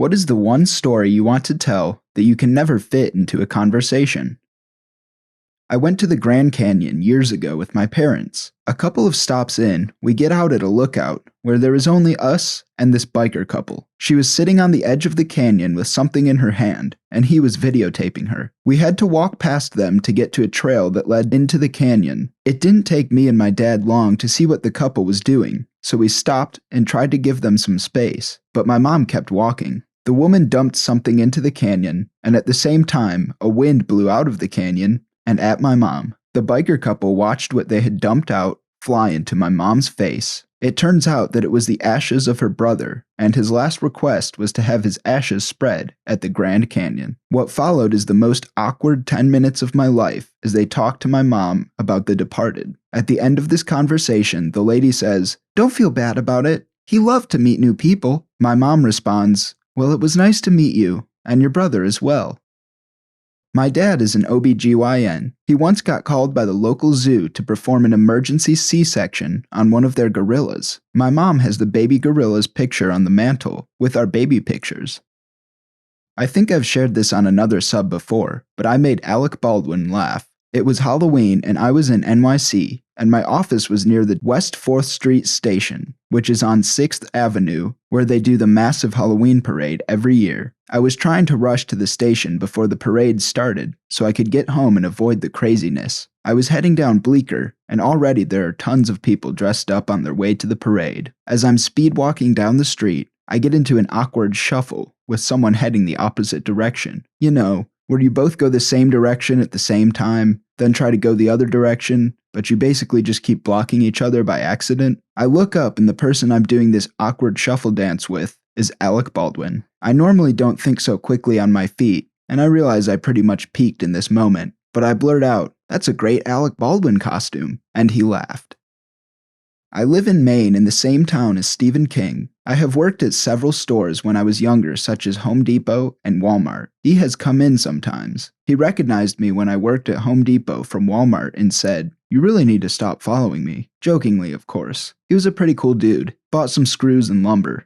What is the one story you want to tell that you can never fit into a conversation? I went to the Grand Canyon years ago with my parents. A couple of stops in, we get out at a lookout where there is only us and this biker couple. She was sitting on the edge of the canyon with something in her hand, and he was videotaping her. We had to walk past them to get to a trail that led into the canyon. It didn't take me and my dad long to see what the couple was doing, so we stopped and tried to give them some space, but my mom kept walking. The woman dumped something into the canyon, and at the same time, a wind blew out of the canyon and at my mom. The biker couple watched what they had dumped out fly into my mom's face. It turns out that it was the ashes of her brother, and his last request was to have his ashes spread at the Grand Canyon. What followed is the most awkward 10 minutes of my life as they talked to my mom about the departed. At the end of this conversation, the lady says, "Don't feel bad about it. He loved to meet new people." My mom responds, "Well, it was nice to meet you, and your brother as well." My dad is an OBGYN. He once got called by the local zoo to perform an emergency C-section on one of their gorillas. My mom has the baby gorilla's picture on the mantle with our baby pictures. I think I've shared this on another sub before, but I made Alec Baldwin laugh. It was Halloween and I was in NYC, and my office was near the West 4th Street station, which is on 6th Avenue, where they do the massive Halloween parade every year. I was trying to rush to the station before the parade started, so I could get home and avoid the craziness. I was heading down Bleecker, and already there are tons of people dressed up on their way to the parade. As I'm speed walking down the street, I get into an awkward shuffle with someone heading the opposite direction. You know, where you both go the same direction at the same time, then try to go the other direction, but you basically just keep blocking each other by accident. I look up and the person I'm doing this awkward shuffle dance with is Alec Baldwin. I normally don't think so quickly on my feet, and I realize I pretty much peaked in this moment, but I blurt out, "That's a great Alec Baldwin costume," and he laughed. I live in Maine in the same town as Stephen King. I have worked at several stores when I was younger, such as Home Depot and Walmart. He has come in sometimes. He recognized me when I worked at Home Depot from Walmart and said, "You really need to stop following me." Jokingly, of course. He was a pretty cool dude. Bought some screws and lumber.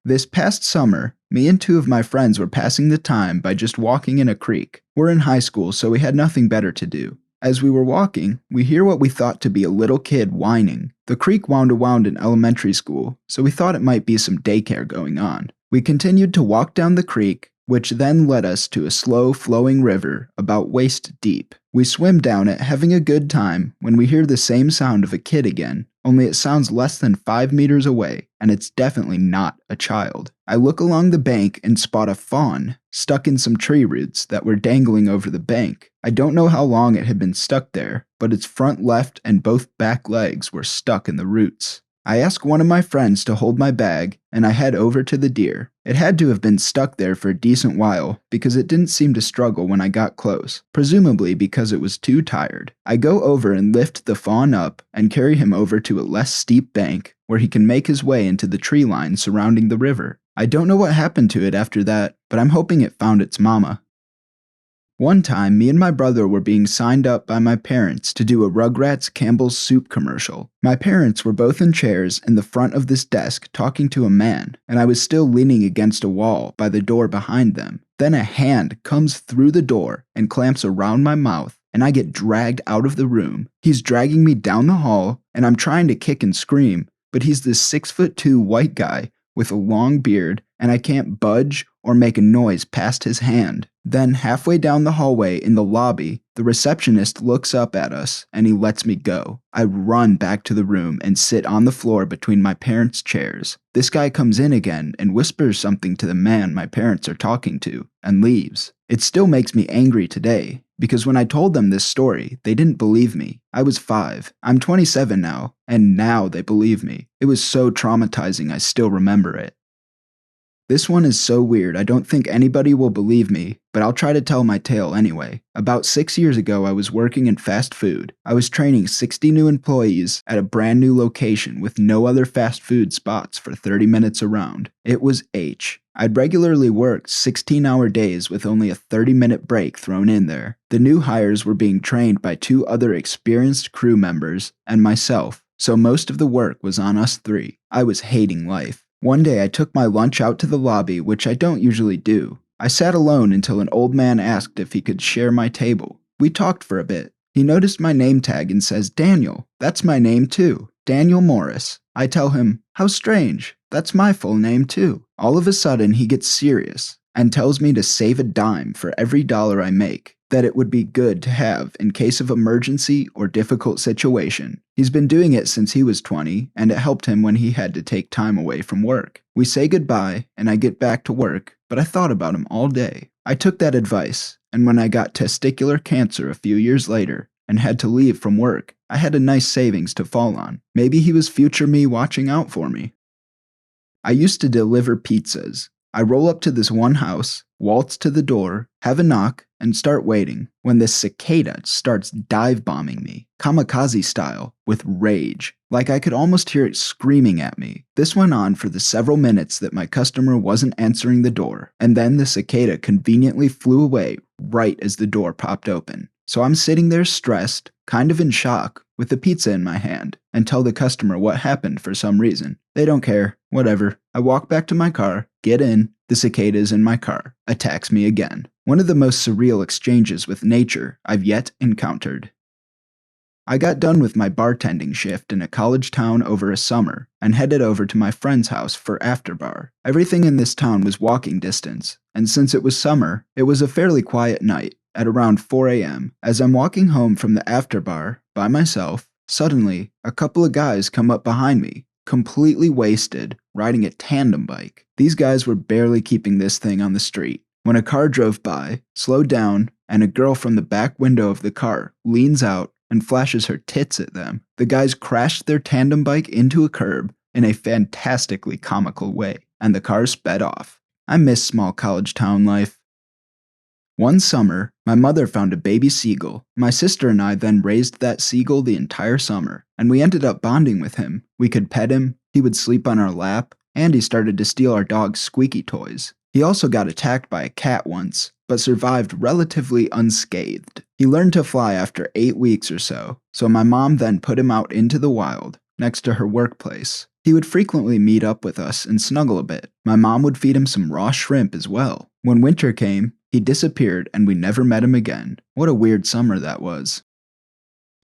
This past summer, me and two of my friends were passing the time by just walking in a creek. We're in high school, so we had nothing better to do. As we were walking, we hear what we thought to be a little kid whining. The creek wound around an elementary school, so we thought it might be some daycare going on. We continued to walk down the creek, which then led us to a slow flowing river about waist deep. We swim down it, having a good time, when we hear the same sound of a kid again, only it sounds less than 5 meters away, and it's definitely not a child. I look along the bank and spot a fawn stuck in some tree roots that were dangling over the bank. I don't know how long it had been stuck there, but its front left and both back legs were stuck in the roots. I ask one of my friends to hold my bag, and I head over to the deer. It had to have been stuck there for a decent while, because it didn't seem to struggle when I got close, presumably because it was too tired. I go over and lift the fawn up and carry him over to a less steep bank, where he can make his way into the tree line surrounding the river. I don't know what happened to it after that, but I'm hoping it found its mama. One time, me and my brother were being signed up by my parents to do a Rugrats Campbell's Soup commercial. My parents were both in chairs in the front of this desk talking to a man, and I was still leaning against a wall by the door behind them. Then a hand comes through the door and clamps around my mouth, and I get dragged out of the room. He's dragging me down the hall, and I'm trying to kick and scream, but he's this 6'2" white guy with a long beard, and I can't budge or make a noise past his hand. Then, halfway down the hallway in the lobby, the receptionist looks up at us and he lets me go. I run back to the room and sit on the floor between my parents' chairs. This guy comes in again and whispers something to the man my parents are talking to and leaves. It still makes me angry today, because when I told them this story, they didn't believe me. I was 5. I'm 27 now, and now they believe me. It was so traumatizing I still remember it. This one is so weird I don't think anybody will believe me, but I'll try to tell my tale anyway. About 6 years ago I was working in fast food. I was training 60 new employees at a brand new location with no other fast food spots for 30 minutes around. It was H. I'd regularly worked 16-hour days with only a 30-minute break thrown in there. The new hires were being trained by 2 other experienced crew members and myself, so most of the work was on us 3. I was hating life. One day I took my lunch out to the lobby, which I don't usually do. I sat alone until an old man asked if he could share my table. We talked for a bit. He noticed my name tag and says, "Daniel, that's my name too. Daniel Morris." I tell him, "How strange. That's my full name too." All of a sudden, he gets serious and tells me to save a dime for every dollar I make, that it would be good to have in case of emergency or difficult situation. He's been doing it since he was 20, and it helped him when he had to take time away from work. We say goodbye, and I get back to work, but I thought about him all day. I took that advice, and when I got testicular cancer a few years later and had to leave from work, I had a nice savings to fall on. Maybe he was future me watching out for me. I used to deliver pizzas. I roll up to this one house, waltz to the door, have a knock, and start waiting when this cicada starts dive bombing me, kamikaze style, with rage. Like I could almost hear it screaming at me. This went on for the several minutes that my customer wasn't answering the door, and then the cicada conveniently flew away right as the door popped open. So I'm sitting there stressed, kind of in shock, with the pizza in my hand, and tell the customer what happened for some reason. They don't care. Whatever. I walk back to my car, get in, the cicada is in my car, attacks me again. One of the most surreal exchanges with nature I've yet encountered. I got done with my bartending shift in a college town over a summer and headed over to my friend's house for afterbar. Everything in this town was walking distance, and since it was summer, it was a fairly quiet night. At around 4 a.m., as I'm walking home from the afterbar by myself, suddenly a couple of guys come up behind me, completely wasted, riding a tandem bike. These guys were barely keeping this thing on the street when a car drove by, slowed down, and a girl from the back window of the car leans out and flashes her tits at them. The guys crashed their tandem bike into a curb in a fantastically comical way, and the car sped off. I miss small college town life. One summer, my mother found a baby seagull. My sister and I then raised that seagull the entire summer, and we ended up bonding with him. We could pet him, he would sleep on our lap, and he started to steal our dog's squeaky toys. He also got attacked by a cat once, but survived relatively unscathed. He learned to fly after 8 weeks or so my mom then put him out into the wild, next to her workplace. He would frequently meet up with us and snuggle a bit. My mom would feed him some raw shrimp as well. When winter came, he disappeared and we never met him again. What a weird summer that was.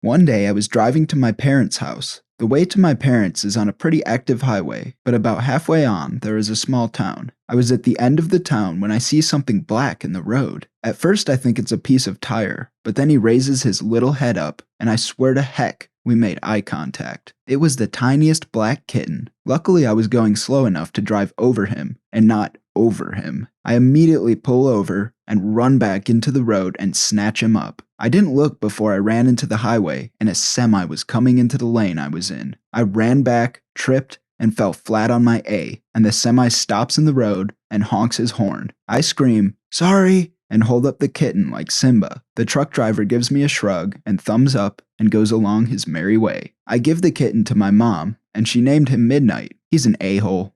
One day I was driving to my parents' house. The way to my parents is on a pretty active highway, but about halfway on, there is a small town. I was at the end of the town when I see something black in the road. At first I think it's a piece of tire, but then he raises his little head up, and I swear to heck, we made eye contact. It was the tiniest black kitten. Luckily I was going slow enough to drive over him, and not over him. I immediately pull over and run back into the road and snatch him up. I didn't look before I ran into the highway and a semi was coming into the lane I was in. I ran back, tripped, and fell flat on my A, and the semi stops in the road and honks his horn. I scream, "Sorry!" and hold up the kitten like Simba. The truck driver gives me a shrug and thumbs up and goes along his merry way. I give the kitten to my mom, and she named him Midnight. He's an a-hole.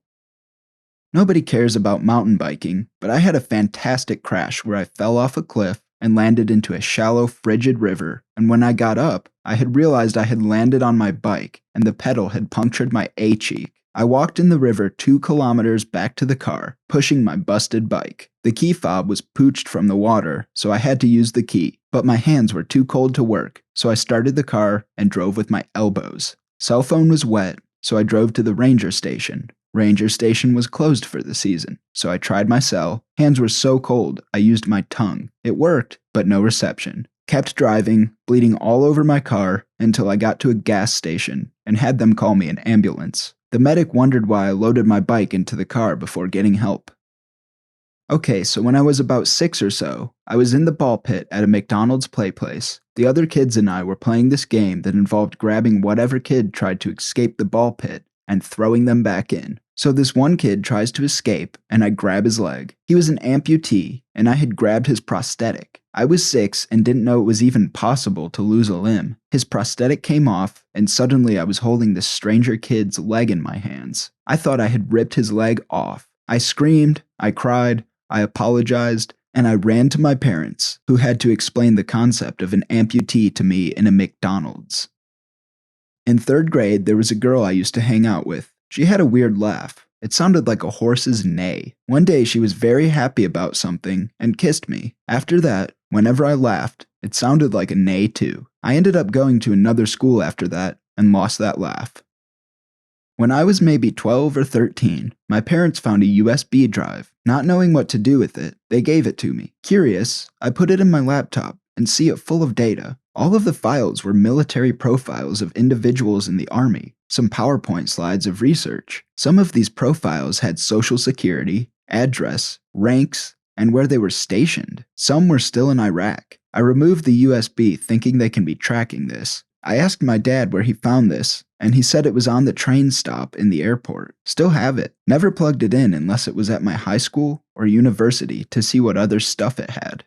Nobody cares about mountain biking, but I had a fantastic crash where I fell off a cliff and landed into a shallow, frigid river, and when I got up, I had realized I had landed on my bike, and the pedal had punctured my A-cheek. I walked in the river 2 kilometers back to the car, pushing my busted bike. The key fob was pooched from the water, so I had to use the key, but my hands were too cold to work, so I started the car and drove with my elbows. Cell phone was wet, so I drove to the ranger station. Ranger station was closed for the season, so I tried my cell. Hands were so cold, I used my tongue. It worked, but no reception. Kept driving, bleeding all over my car, until I got to a gas station and had them call me an ambulance. The medic wondered why I loaded my bike into the car before getting help. Okay, so when I was about 6 or so, I was in the ball pit at a McDonald's play place. The other kids and I were playing this game that involved grabbing whatever kid tried to escape the ball pit and throwing them back in. So this one kid tries to escape, and I grab his leg. He was an amputee, and I had grabbed his prosthetic. I was 6 and didn't know it was even possible to lose a limb. His prosthetic came off, and suddenly I was holding this stranger kid's leg in my hands. I thought I had ripped his leg off. I screamed, I cried, I apologized, and I ran to my parents, who had to explain the concept of an amputee to me in a McDonald's. In 3rd grade, there was a girl I used to hang out with. She had a weird laugh. It sounded like a horse's neigh. One day she was very happy about something and kissed me. After that, whenever I laughed, it sounded like a neigh too. I ended up going to another school after that and lost that laugh. When I was maybe 12 or 13, my parents found a USB drive. Not knowing what to do with it, they gave it to me. Curious, I put it in my laptop and see it full of data. All of the files were military profiles of individuals in the army, some PowerPoint slides of research. Some of these profiles had social security, address, ranks, and where they were stationed. Some were still in Iraq. I removed the USB thinking they can be tracking this. I asked my dad where he found this, and he said it was on the train stop in the airport. Still have it. Never plugged it in unless it was at my high school or university to see what other stuff it had.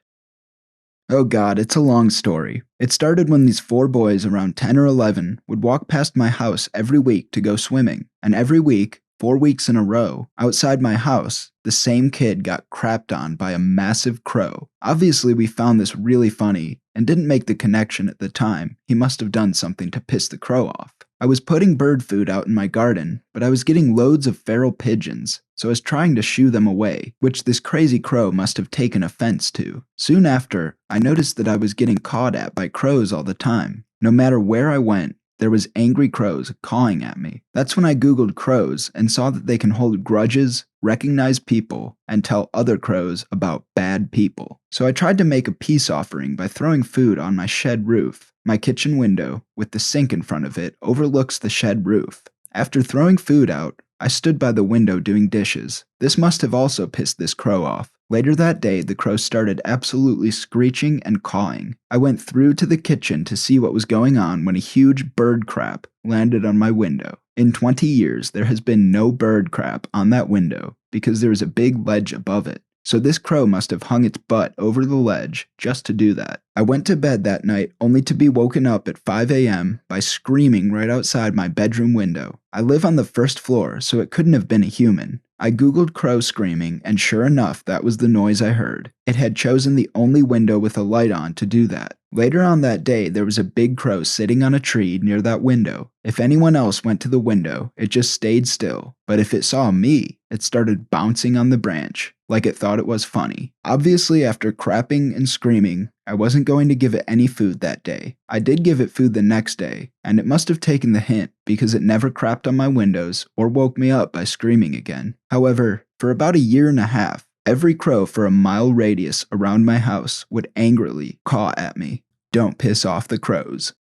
Oh god, it's a long story. It started when these 4 boys around 10 or 11 would walk past my house every week to go swimming, and every week, 4 weeks in a row, outside my house, the same kid got crapped on by a massive crow. Obviously, we found this really funny and didn't make the connection at the time. He must have done something to piss the crow off. I was putting bird food out in my garden, but I was getting loads of feral pigeons, so I was trying to shoo them away, which this crazy crow must have taken offense to. Soon after, I noticed that I was getting cawed at by crows all the time. No matter where I went, there was angry crows cawing at me. That's when I googled crows and saw that they can hold grudges, recognize people, and tell other crows about bad people. So I tried to make a peace offering by throwing food on my shed roof. My kitchen window, with the sink in front of it, overlooks the shed roof. After throwing food out, I stood by the window doing dishes. This must have also pissed this crow off. Later that day, the crow started absolutely screeching and cawing. I went through to the kitchen to see what was going on when a huge bird crap landed on my window. In 20 years, there has been no bird crap on that window because there is a big ledge above it. So this crow must have hung its butt over the ledge just to do that. I went to bed that night only to be woken up at 5 a.m. by screaming right outside my bedroom window. I live on the first floor, so it couldn't have been a human. I googled crow screaming, and sure enough, that was the noise I heard. It had chosen the only window with a light on to do that. Later on that day, there was a big crow sitting on a tree near that window. If anyone else went to the window, it just stayed still. But if it saw me, it started bouncing on the branch, like it thought it was funny. Obviously, after crapping and screaming, I wasn't going to give it any food that day. I did give it food the next day, and it must have taken the hint because it never crapped on my windows or woke me up by screaming again. However, for about a year and a half, every crow for a mile radius around my house would angrily caw at me. Don't piss off the crows.